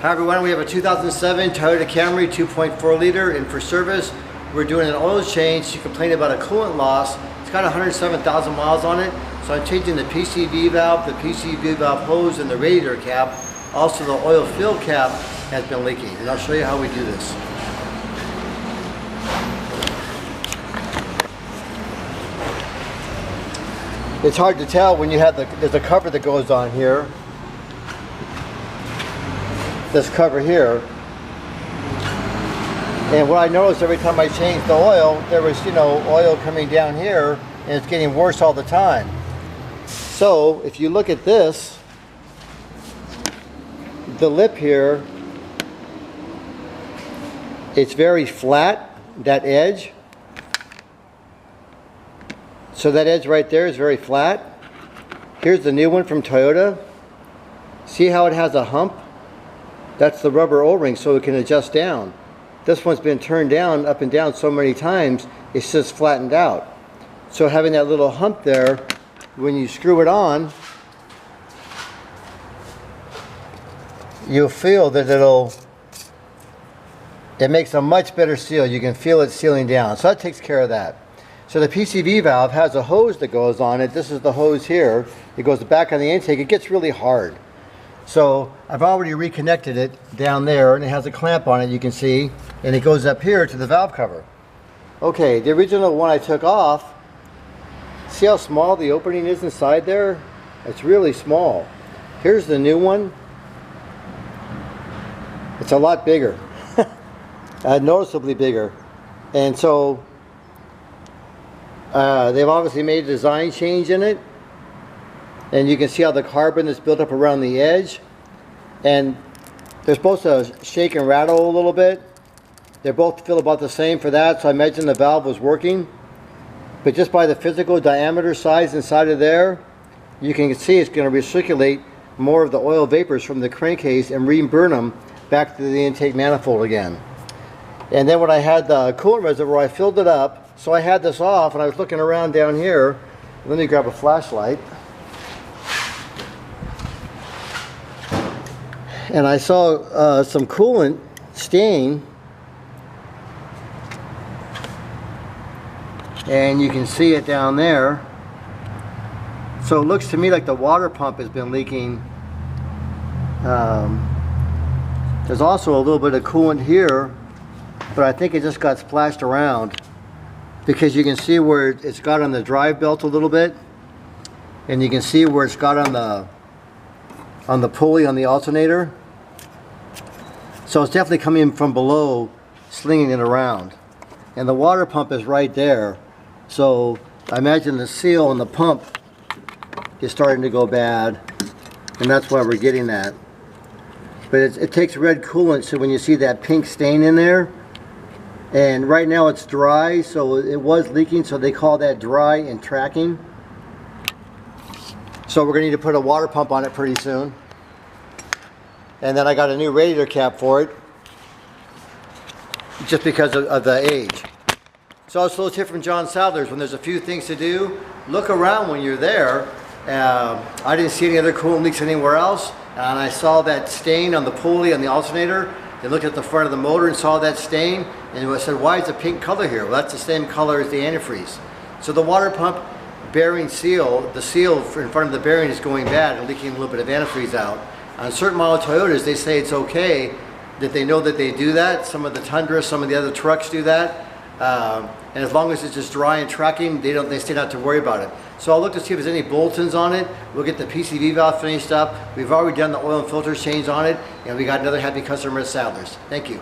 Hi everyone, we have a 2007 Toyota Camry 2.4 liter in for service. We're doing an oil change. She complained about a coolant loss. It's got 107,000 miles on it. So I'm changing the PCV valve, the PCV valve hose, and the radiator cap. Also the oil fill cap has been leaking. And I'll show you how we do this. It's hard to tell when you have there's a cover that goes on here. This cover here, and what I noticed every time I changed the oil, there was, oil coming down here, and it's getting worse all the time. So if you look at this, the lip here, it's very flat, that edge. So that edge right there is very flat. Here's the new one from Toyota. See how it has a hump? That's the rubber O-ring, so it can adjust down. This one's been turned down, up and down so many times, it's just flattened out. So having that little hump there, when you screw it on, you'll feel that it makes a much better seal. You can feel it sealing down. So that takes care of that. So the PCV valve has a hose that goes on it. This is the hose here. It goes back on the intake. It gets really hard. So I've already reconnected it down there, and it has a clamp on it, you can see, and it goes up here to the valve cover. Okay, the original one I took off, see how small the opening is inside there? It's really small. Here's the new one. It's a lot bigger, noticeably bigger. And so they've obviously made a design change in it. And you can see how the carbon is built up around the edge. And they're supposed to shake and rattle a little bit. They both feel about the same for that, so I imagine the valve was working. But just by the physical diameter size inside of there, you can see it's going to recirculate more of the oil vapors from the crankcase and re-burn them back to the intake manifold again. And then when I had the coolant reservoir, I filled it up. So I had this off, and I was looking around down here. Let me grab a flashlight. And I saw some coolant stain, and you can see it down there. So it looks to me like the water pump has been leaking. There's also a little bit of coolant here, but I think it just got splashed around, because you can see where it's got on the drive belt a little bit, and you can see where it's got on the pulley on the alternator. So it's definitely coming from below, slinging it around. And the water pump is right there. So I imagine the seal on the pump is starting to go bad, and that's why we're getting that. But it takes red coolant, so when you see that pink stain in there, and right now it's dry, so it was leaking, so they call that dry and tracking. So we're going to need to put a water pump on it pretty soon. And then I got a new radiator cap for it, just because of the age. So it's a little tip from John Sadler's: when there's a few things to do, look around when you're there. I didn't see any other coolant leaks anywhere else, and I saw that stain on the pulley on the alternator. I looked at the front of the motor and saw that stain, and I said, why is the pink color here? Well, that's the same color as the antifreeze. So the water pump bearing seal, the seal in front of the bearing is going bad and leaking a little bit of antifreeze out. On certain model Toyotas, they say it's okay, that they know that they do that. Some of the Tundra, some of the other trucks do that. And as long as it's just dry and tracking, they still not to worry about it. So I'll look to see if there's any bulletins on it. We'll get the PCV valve finished up. We've already done the oil and filter change on it, and we got another happy customer at Sadler's. Thank you.